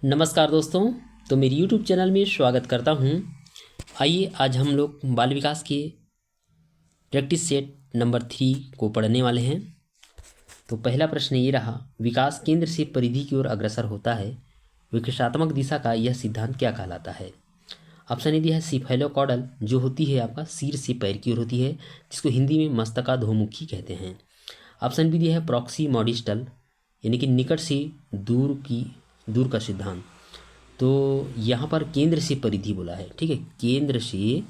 नमस्कार दोस्तों। तो मेरी YouTube चैनल में स्वागत करता हूं। आइए आज हम लोग बाल विकास के प्रैक्टिस सेट नंबर 3 को पढ़ने वाले हैं। तो पहला प्रश्न ये रहा, विकास केंद्र से परिधि की ओर अग्रसर होता है, विकासात्मक दिशा का यह सिद्धांत क्या कहलाता है। ऑप्शन ए दिया है सिफेलोकॉडल, जो होती है आपका सिर से पैर की ओर होती है, जिसको हिंदी में मस्तकाधोमुखी कहते हैं। ऑप्शन बी दिया है प्रॉक्सिमोडिस्टल, यानी कि निकट से दूर का सिद्धांत। तो यहाँ पर केंद्र से परिधि बोला है, ठीक है, केंद्र से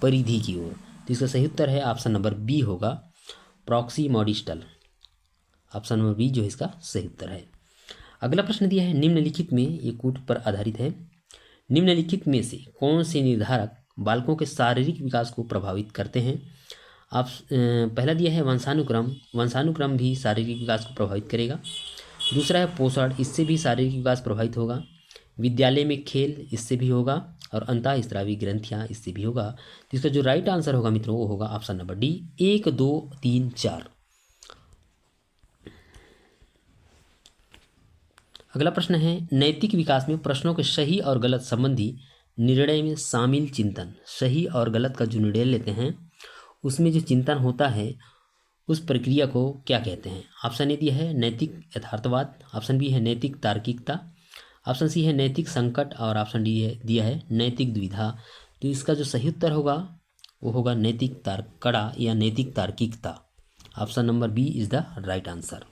परिधि की ओर। तो इसका सही उत्तर है ऑप्शन नंबर बी होगा, प्रॉक्सिमोडिस्टल। ऑप्शन नंबर बी जो है इसका सही उत्तर है। अगला प्रश्न दिया है, निम्नलिखित में, ये कूट पर आधारित है, निम्नलिखित में से कौन से निर्धारक बालकों के शारीरिक विकास को प्रभावित करते हैं। आप पहला दिया है वंशानुक्रम, वंशानुक्रम भी शारीरिक विकास को प्रभावित करेगा। दूसरा है पोषण, इससे भी शारीरिक विकास प्रभावित होगा। विद्यालय में खेल, इससे भी होगा। और अंतःस्रावी ग्रंथियाँ, इससे भी होगा। तो इसका जो राइट आंसर होगा मित्रों वो होगा ऑप्शन नंबर डी, 1, 2, 3, 4। अगला प्रश्न है, नैतिक विकास में प्रश्नों के सही और गलत संबंधी निर्णय में शामिल चिंतन। सही और गलत का जो निर्णय लेते हैं उसमें जो चिंतन होता है उस प्रक्रिया को क्या कहते हैं। ऑप्शन ए दिया है नैतिक यथार्थवाद, ऑप्शन बी है नैतिक तार्किकता, ऑप्शन सी है नैतिक संकट, और ऑप्शन डी है दिया है नैतिक द्विधा। तो इसका जो सही उत्तर होगा वो होगा नैतिक कड़ा या नैतिक तार्किकता। Option number B is the right answer.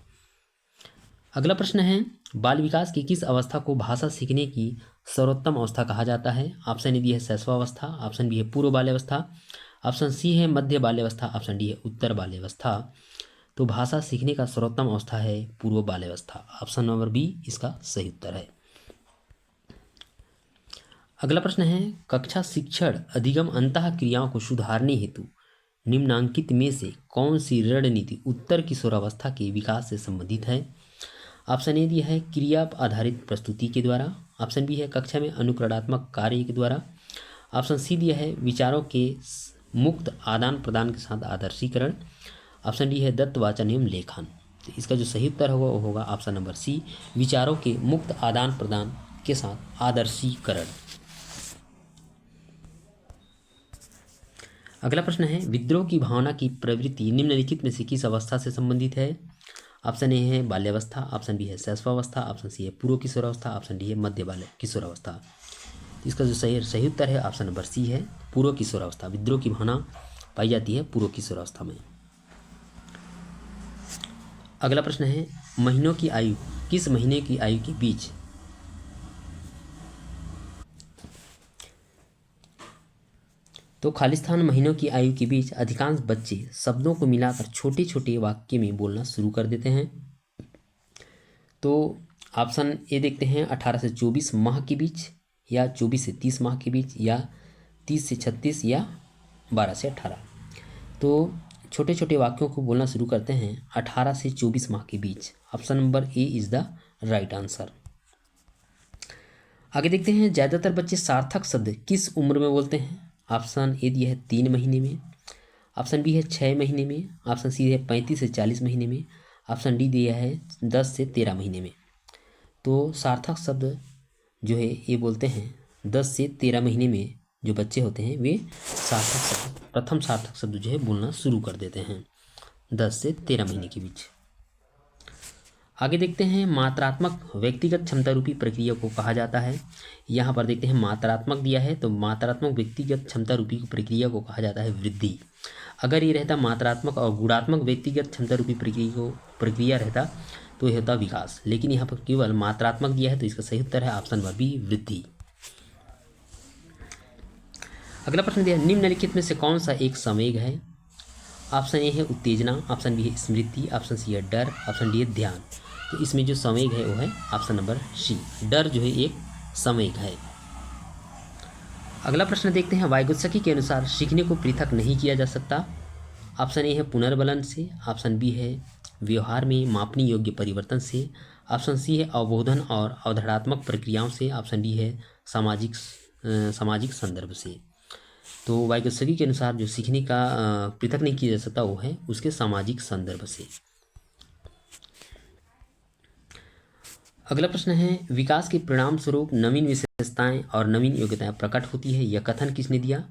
अगला प्रश्न है, बाल विकास की किस अवस्था को भाषा सीखने की सर्वोत्तम अवस्था कहा जाता है। ऑप्शन ए दी है शैशवावस्था, ऑप्शन बी है पूर्व बाल्यावस्था, ऑप्शन सी है मध्य बाल्यावस्था, ऑप्शन डी है उत्तर बाल्यावस्था। तो भाषा सीखने का सर्वोत्तम अवस्था है पूर्व बाल्यावस्था। ऑप्शन नंबर बी इसका सही उत्तर है। अगला प्रश्न है, कक्षा शिक्षण अधिगम अंतः क्रियाओं को सुधारने हेतु निम्नांकित में से कौन सी रणनीति उत्तर किशोरावस्था के विकास से संबंधित है। ऑप्शन ए दिया है क्रिया आधारित प्रस्तुति के द्वारा, ऑप्शन बी है कक्षा में अनुकरणात्मक कार्य के द्वारा, ऑप्शन सी दिया है विचारों के मुक्त आदान प्रदान के साथ आदर्शीकरण, ऑप्शन डी है दत्त वाचन एवं लेखन। तो इसका जो सही उत्तर होगा वो होगा ऑप्शन नंबर सी, विचारों के मुक्त आदान प्रदान के साथ आदर्शीकरण। अगला प्रश्न है, विद्रोह की भावना की प्रवृत्ति निम्नलिखित में से किस अवस्था से संबंधित है। ऑप्शन ए है बाल्यावस्था, ऑप्शन बी है शैशवावस्था, ऑप्शन सी है पूर्व किशोरावस्था, ऑप्शन डी है मध्य बाल्य किशोरावस्था। इसका जो सही उत्तर है ऑप्शन नंबर सी है पूर्व किशोरावस्था। विद्रोह की भावना पाई जाती है पूर्व किशोरावस्था में। अगला प्रश्न है, महीनों की आयु किस महीने की आयु के बीच तो खालिस्तान महीनों की आयु के बीच अधिकांश बच्चे शब्दों को मिलाकर छोटे छोटे वाक्य में बोलना शुरू कर देते हैं। तो ऑप्शन ए देखते हैं 18 से 24 माह के बीच, या 24 से 30 माह के बीच, या 30 से 36, या 12 से 18। तो छोटे छोटे वाक्यों को बोलना शुरू करते हैं 18 से 24 माह के बीच। Option number A is the right answer. आगे देखते हैं, ज़्यादातर बच्चे सार्थक शब्द किस उम्र में बोलते हैं। ऑप्शन ए दिया है 3 महीने में, ऑप्शन बी है 6 महीने में, ऑप्शन सी है 35 से 40 महीने में, ऑप्शन डी दिया है 10 से 13 महीने में। तो सार्थक शब्द जो है ये बोलते हैं 10 से 13 महीने में जो बच्चे होते हैं वे सार्थक शब्द, प्रथम सार्थक शब्द जो है बोलना शुरू कर देते हैं 10 से 13 महीने के बीच। आगे देखते हैं, मात्रात्मक व्यक्तिगत क्षमता रूपी प्रक्रिया को कहा जाता है। यहाँ पर देखते हैं मात्रात्मक दिया है, तो मात्रात्मक व्यक्तिगत क्षमता रूपी प्रक्रिया को कहा जाता है वृद्धि। अगर ये रहता मात्रात्मक और गुणात्मक व्यक्तिगत क्षमता रूपी प्रक्रिया रहता तो यह होता विकास, लेकिन यहाँ पर केवल मात्रात्मक दिया है, तो इसका सही उत्तर है ऑप्शन नंबर बी, वृद्धि। अगला प्रश्न दिया है, निम्नलिखित में से कौन सा एक संवेग है। ऑप्शन ए है उत्तेजना, ऑप्शन बी है स्मृति, ऑप्शन सी है डर, ऑप्शन डी है ध्यान। तो इसमें जो संवेग है वो है ऑप्शन नंबर सी, डर जो है एक संवेग है। अगला प्रश्न देखते हैं, वाइगोत्स्की के अनुसार सीखने को पृथक नहीं किया जा सकता। ऑप्शन ए है पुनर्बलन से, ऑप्शन बी है व्यवहार में मापनी योग्य परिवर्तन से, ऑप्शन सी है अवबोधन और अवधारणात्मक प्रक्रियाओं से, ऑप्शन डी है सामाजिक संदर्भ से। तो वाइगोत्स्की के अनुसार जो सीखने का पृथक नहीं किया जा सकता वो है उसके सामाजिक संदर्भ से। अगला प्रश्न है, विकास के परिणाम स्वरूप नवीन विशेषताएं और नवीन योग्यताएं प्रकट होती है, यह कथन किसने दिया?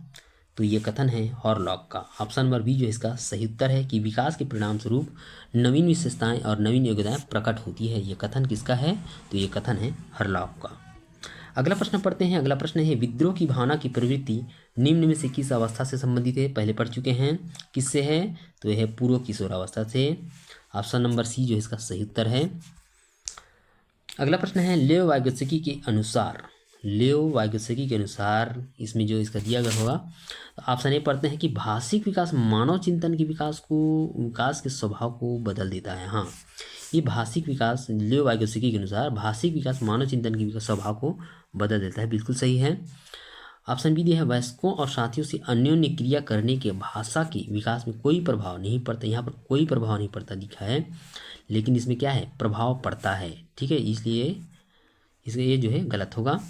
तो ये कथन है हॉरलॉक का। ऑप्शन नंबर बी जो इसका सही उत्तर है कि विकास के परिणाम स्वरूप नवीन विशेषताएं और नवीन योग्यताएं प्रकट होती है, ये कथन किसका है? तो ये कथन है हॉरलॉक का। अगला प्रश्न पढ़ते हैं। अगला प्रश्न है, विद्रोह की भावना की प्रवृत्ति निम्न में से किस अवस्था से संबंधित है? पहले पढ़ चुके हैं, किससे है? तो यह है पूर्व किशोरावस्था से। ऑप्शन नंबर सी जो इसका सही उत्तर है। अगला प्रश्न है, लेव वाइगोत्स्की के अनुसार इसमें जो इसका दिया गया होगा, तो ऑप्शन ए पढ़ते हैं कि भाषिक विकास मानव चिंतन के विकास के स्वभाव को बदल देता है। हाँ, ये भाषिक विकास लेव वाइगोत्स्की के अनुसार भाषिक विकास मानव चिंतन के स्वभाव को बदल देता है, बिल्कुल सही है। ऑप्शन बी दिया है, वयस्कों और साथियों से अन्योन्य क्रिया करने के भाषा के विकास में कोई प्रभाव नहीं पड़ता। यहाँ पर कोई प्रभाव नहीं पड़ता लिखा है, लेकिन इसमें क्या है? प्रभाव पड़ता है। ठीक है, इसलिए ये जो है गलत होगा।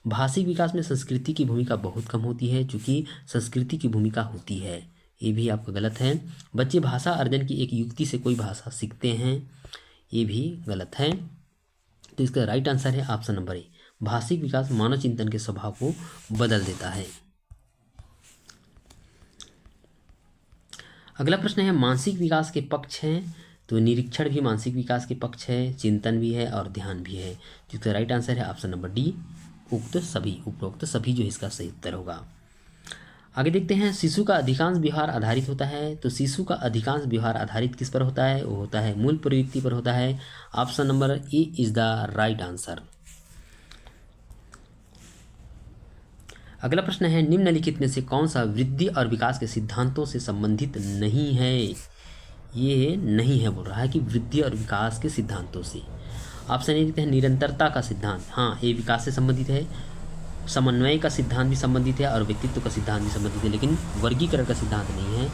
भाषिक विकास में संस्कृति की भूमिका बहुत कम होती है, चूँकि संस्कृति की भूमिका होती है, ये भी आपका गलत है। बच्चे भाषा अर्जन की एक युक्ति से कोई भाषा सीखते हैं, ये भी गलत है। तो इसका राइट आंसर है ऑप्शन नंबर ए, भाषिक विकास मानव चिंतन के स्वभाव को बदल देता है। अगला प्रश्न है, मानसिक विकास के पक्ष हैं, तो निरीक्षण भी मानसिक विकास के पक्ष है, चिंतन भी है और ध्यान भी है, जिसका राइट आंसर है ऑप्शन नंबर डी, उपरोक्त सभी जो इसका सही उत्तर होगा। आगे देखते हैं, शिशु का अधिकांश व्यवहार आधारित होता है, तो शिशु का अधिकांश व्यवहार आधारित किस पर होता है? वो होता है मूल प्रवृत्ति पर होता है। Option number A is the right answer. अगला प्रश्न है, निम्नलिखित में से कौन सा वृद्धि और विकास के सिद्धांतों से संबंधित नहीं है? ये नहीं है बोल रहा है कि वृद्धि और विकास के सिद्धांतों से। ऑप्शन ए देते हैं, निरंतरता का सिद्धांत, हाँ ये विकास से संबंधित है। समन्वय का सिद्धांत भी संबंधित है और व्यक्तित्व का सिद्धांत भी संबंधित है, लेकिन वर्गीकरण का सिद्धांत नहीं है।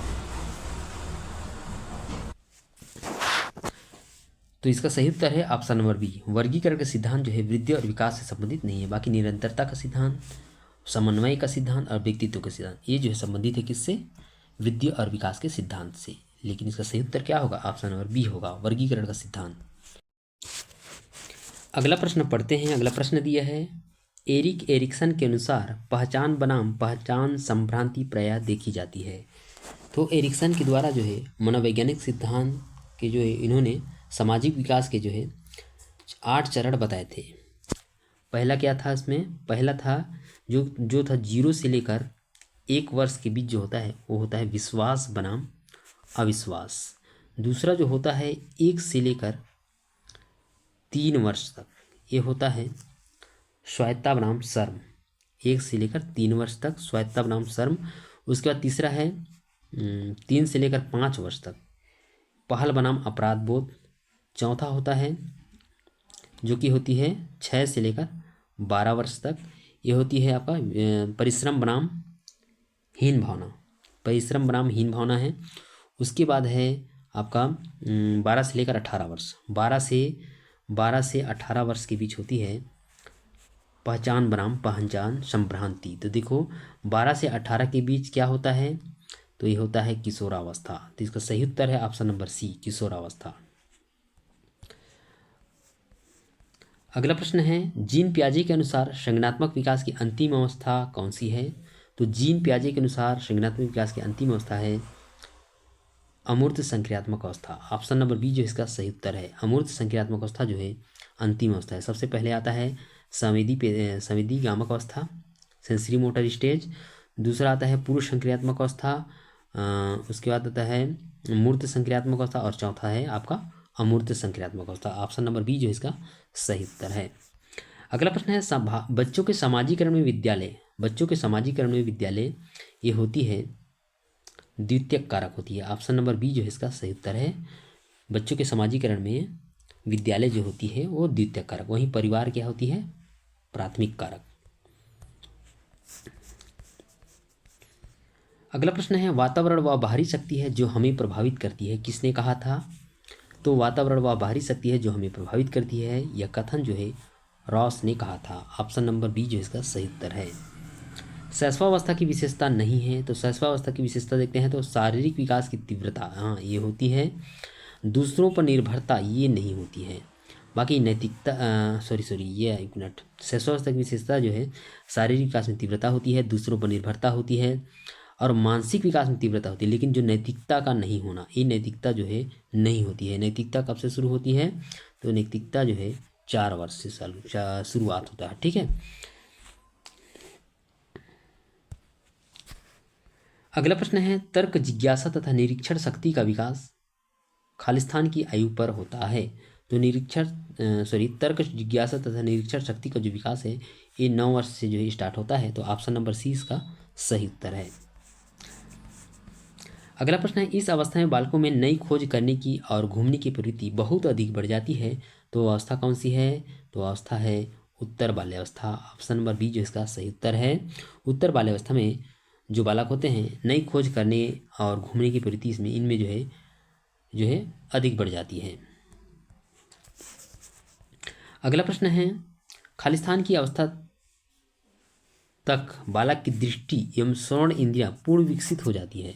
तो इसका सही उत्तर है ऑप्शन नंबर बी, वर्गीकरण का सिद्धांत जो है वृद्धि और विकास से संबंधित नहीं है। बाकी निरंतरता का सिद्धांत, समन्वय का सिद्धांत और व्यक्तित्व का सिद्धांत, ये जो है संबंधित है किससे? वृद्धि और विकास के सिद्धांत से। लेकिन इसका सही उत्तर क्या होगा? ऑप्शन नंबर बी होगा, वर्गीकरण का सिद्धांत। अगला प्रश्न पढ़ते हैं। अगला प्रश्न दिया है, एरिक एरिक्सन के अनुसार पहचान बनाम पहचान संभ्रांति प्रायः देखी जाती है। तो एरिक्सन के द्वारा जो है मनोवैज्ञानिक सिद्धांत के जो है इन्होंने सामाजिक विकास के जो है 8 चरण बताए थे। पहला क्या था इसमें? पहला था जो था 0 से लेकर 1 वर्ष के बीच जो होता है वो होता है विश्वास बनाम अविश्वास। दूसरा जो होता है 1 से लेकर 3 वर्ष तक, ये होता है स्वायत्तता बनाम शर्म। 1 से लेकर 3 वर्ष तक स्वायत्तता बनाम शर्म। उसके बाद तीसरा है 3 से लेकर 5 वर्ष तक पहल बनाम अपराध बोध। चौथा होता है जो कि होती है 6 से लेकर 12 वर्ष तक, ये होती है आपका परिश्रम बनाम हीन भावना। परिश्रम बनाम हीन भावना है। उसके बाद है आपका 12 से लेकर 18 वर्ष। 12 से 18 वर्ष के बीच होती है पहचान बनाम पहचान संभ्रांति। तो देखो 12 से 18 के बीच क्या होता है? तो ये होता है किशोरावस्था। तो इसका सही उत्तर है ऑप्शन नंबर सी, किशोरावस्था। अगला प्रश्न है, जीन पियाजे के अनुसार संज्ञानात्मक विकास की अंतिम अवस्था कौन सी है? तो जीन पियाजे के अनुसार संज्ञानात्मक विकास की अंतिम अवस्था है अमूर्त संक्रियात्मक अवस्था। ऑप्शन नंबर बी जो इसका सही उत्तर है, अमूर्त संक्रियात्मक अवस्था जो है अंतिम अवस्था है। सबसे पहले आता है संवेदी गामक अवस्था, सेंसरी मोटर स्टेज। दूसरा आता है पूर्व संक्रियात्मक अवस्था, उसके बाद आता है मूर्त संक्रियात्मक अवस्था और चौथा है आपका अमूर्त संक्रियात्मक अवस्था। ऑप्शन नंबर बी जो इसका सही उत्तर है। अगला प्रश्न है, बच्चों के समाजीकरण में विद्यालय ये होती है द्वितीयक कारक होती है। ऑप्शन नंबर बी जो है इसका सही उत्तर है, बच्चों के समाजीकरण में विद्यालय जो होती है वो द्वितीयक कारक, वहीं परिवार क्या होती है? प्राथमिक कारक। अगला प्रश्न है, वातावरण व बाहरी शक्ति है जो हमें प्रभावित करती है, किसने कहा था? तो वातावरण व बाहरी शक्ति है जो हमें प्रभावित करती है, यह कथन जो है रॉस ने कहा था। ऑप्शन नंबर बी जो इसका सही उत्तर है। शैशवावस्था की विशेषता नहीं है, तो शैशवावस्था की विशेषता देखते हैं तो शारीरिक विकास की तीव्रता, हाँ ये होती है। दूसरों पर निर्भरता ये नहीं होती है। बाकी नैतिकता ये एक मिनट, शैशवावस्था की विशेषता जो है शारीरिक विकास में तीव्रता होती है, दूसरों पर निर्भरता होती है और मानसिक विकास में तीव्रता होती है, लेकिन जो नैतिकता का नहीं होना, ये नैतिकता जो है नहीं होती है। नैतिकता कब से शुरू होती है? तो नैतिकता जो है 4 वर्ष से शुरुआत होता है। ठीक है, अगला प्रश्न है तर्क जिज्ञासा तथा निरीक्षण शक्ति का विकास खालिस्तान की आयु पर होता है। तो तर्क जिज्ञासा तथा निरीक्षण शक्ति का जो विकास है ये 9 वर्ष से जो है स्टार्ट होता है। तो ऑप्शन नंबर सी इसका सही उत्तर है। अगला प्रश्न है इस अवस्था में बालकों में नई खोज करने की और घूमने की प्रवृत्ति बहुत अधिक बढ़ जाती है। तो अवस्था कौन सी है? तो अवस्था है उत्तर बाल्यावस्था। ऑप्शन नंबर बी जो इसका सही उत्तर है। उत्तर बाल्यावस्था में जो बालक होते हैं नई खोज करने और घूमने की प्रवृत्ति इनमें जो है अधिक बढ़ जाती है। अगला प्रश्न है खालिस्तान की अवस्था तक बालक की दृष्टि एवं श्रवण इंद्रियां पूर्ण विकसित हो जाती है।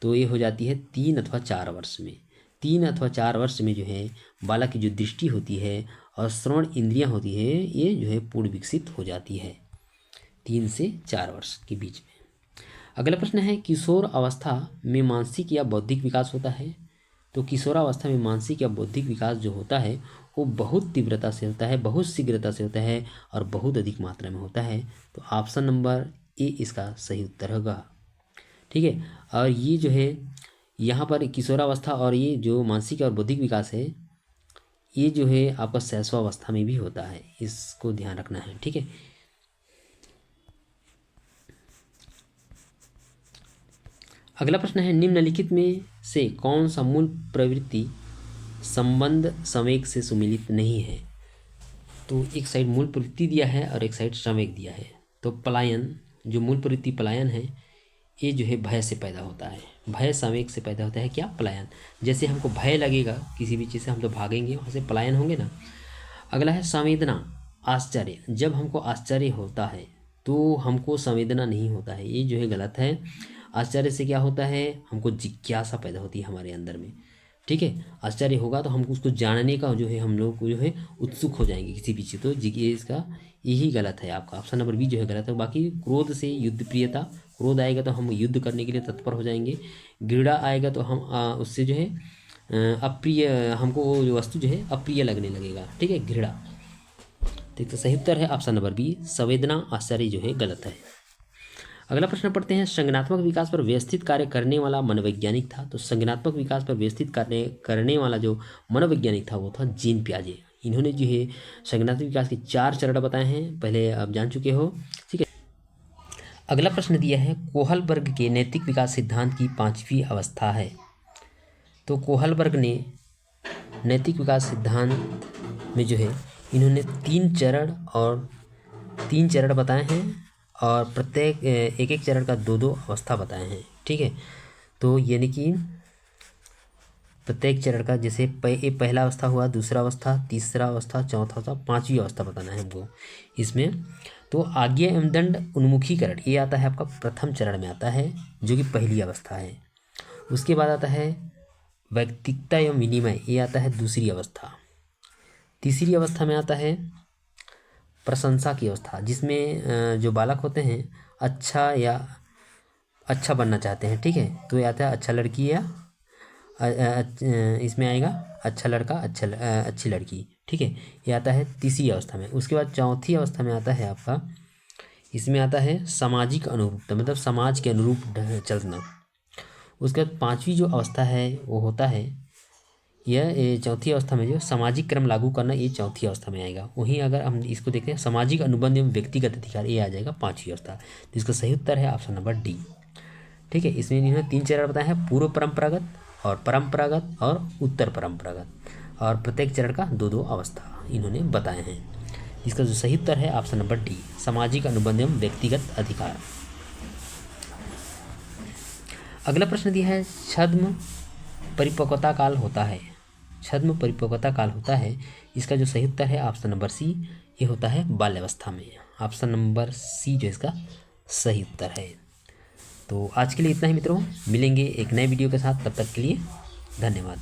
तो ये हो जाती है 3 अथवा 4 वर्ष में। 3 अथवा 4 वर्ष में जो है बालक की जो दृष्टि होती है और श्रवण इंद्रियां होती है ये जो है पूर्ण विकसित हो जाती है 3 से 4 वर्ष के बीच में। अगला प्रश्न है किशोर अवस्था में मानसिक या बौद्धिक विकास होता है। तो किशोरावस्था में मानसिक या बौद्धिक विकास जो होता है वो बहुत तीव्रता से होता है, बहुत शीघ्रता से होता है और बहुत अधिक मात्रा में होता है। तो ऑप्शन नंबर ए इसका सही उत्तर होगा। ठीक है, और ये जो है यहाँ पर किशोरावस्था और ये जो मानसिक और बौद्धिक विकास है ये जो है आपका शैशवावस्था में भी होता है, इसको ध्यान रखना है। ठीक है, अगला प्रश्न है निम्नलिखित में से कौन सा मूल प्रवृत्ति संबंध संवेग से सुमिलित नहीं है। तो एक साइड मूल प्रवृत्ति दिया है और एक साइड संवेग दिया है। तो पलायन, जो मूल प्रवृत्ति पलायन है ये जो है भय से पैदा होता है। भय संवेग से पैदा होता है क्या? पलायन। जैसे हमको भय लगेगा किसी भी चीज़ से हम तो भागेंगे, वहाँ से पलायन होंगे ना। अगला है संवेदना, आश्चर्य। जब हमको आश्चर्य होता है तो हमको संवेदना नहीं होता है, ये जो है गलत है। आश्चर्य से क्या होता है? हमको जिज्ञासा पैदा होती है हमारे अंदर में। ठीक है, आश्चर्य होगा तो हमको उसको जानने का जो है हम लोग को जो है उत्सुक हो जाएंगे किसी भी चीज़। तो इसका यही गलत है, आपका ऑप्शन नंबर बी जो है गलत है। बाकी क्रोध से युद्ध प्रियता, क्रोध आएगा तो हम युद्ध करने के लिए तत्पर हो जाएंगे। घृणा आएगा तो हम उससे जो है अप्रिय, हमको वो जो वस्तु जो है अप्रिय लगने लगेगा। ठीक है, घृणा। ठीक, तो सही उत्तर है ऑप्शन नंबर बी, संवेदना आश्चर्य जो है गलत है। अगला प्रश्न पढ़ते हैं संज्ञानात्मक विकास पर व्यवस्थित कार्य करने वाला मनोवैज्ञानिक था। तो संज्ञानात्मक विकास पर व्यवस्थित कार्य करने वाला जो मनोवैज्ञानिक था वो था जीन पियाजे। इन्होंने जो है संज्ञानात्मक विकास के 4 चरण बताए हैं, पहले आप जान चुके हो। ठीक है, अगला प्रश्न दिया है कोहलबर्ग के नैतिक विकास सिद्धांत की 5वीं अवस्था है। तो कोहलबर्ग ने नैतिक विकास सिद्धांत में जो है इन्होंने 3 चरण बताए हैं और प्रत्येक एक चरण का 2 अवस्था बताए हैं। ठीक है, तो यानी कि प्रत्येक चरण का जैसे पहला अवस्था हुआ, दूसरा अवस्था, तीसरा अवस्था, चौथा अवस्था, 5वीं अवस्था बताना है हमको इसमें। तो आज्ञा एवं दंड उन्मुखीकरण ये आता है आपका प्रथम चरण में आता है, जो कि पहली अवस्था है। उसके बाद आता है वैयक्तिकता एवं विनिमय, ये आता है दूसरी अवस्था। तीसरी अवस्था में आता है प्रशंसा की अवस्था, जिसमें जो बालक होते हैं अच्छा बनना चाहते हैं। ठीक है, तो ये आता है अच्छा लड़की या इसमें आएगा अच्छा लड़का अच्छी लड़की। ठीक है, ये आता है तीसरी अवस्था में। उसके बाद चौथी अवस्था में आता है आपका, इसमें आता है सामाजिक अनुरूपता, मतलब समाज के अनुरूप चलना। उसके बाद 5वीं जो अवस्था है वो होता है यह चौथी अवस्था में जो सामाजिक क्रम लागू करना, ये चौथी अवस्था में आएगा। वहीं अगर हम इसको देखते हैं सामाजिक अनुबंध एवं व्यक्तिगत अधिकार, ये आ जाएगा 5वीं अवस्था। तो इसका सही उत्तर है ऑप्शन नंबर डी। ठीक है, इसमें इन्होंने 3 चरण बताए हैं, पूर्व परंपरागत और परंपरागत और उत्तर परंपरागत, और प्रत्येक चरण का 2 अवस्था इन्होंने बताए हैं। इसका जो सही उत्तर है ऑप्शन नंबर डी, सामाजिक अनुबंध एवं व्यक्तिगत अधिकार। अगला प्रश्न दिया है छद्म परिपक्वता काल होता है। छद्म परिपक्वता काल होता है, इसका जो सही उत्तर है ऑप्शन नंबर सी, ये होता है बाल्यावस्था में। ऑप्शन नंबर सी जो इसका सही उत्तर है। तो आज के लिए इतना ही मित्रों, मिलेंगे एक नए वीडियो के साथ, तब तक के लिए धन्यवाद।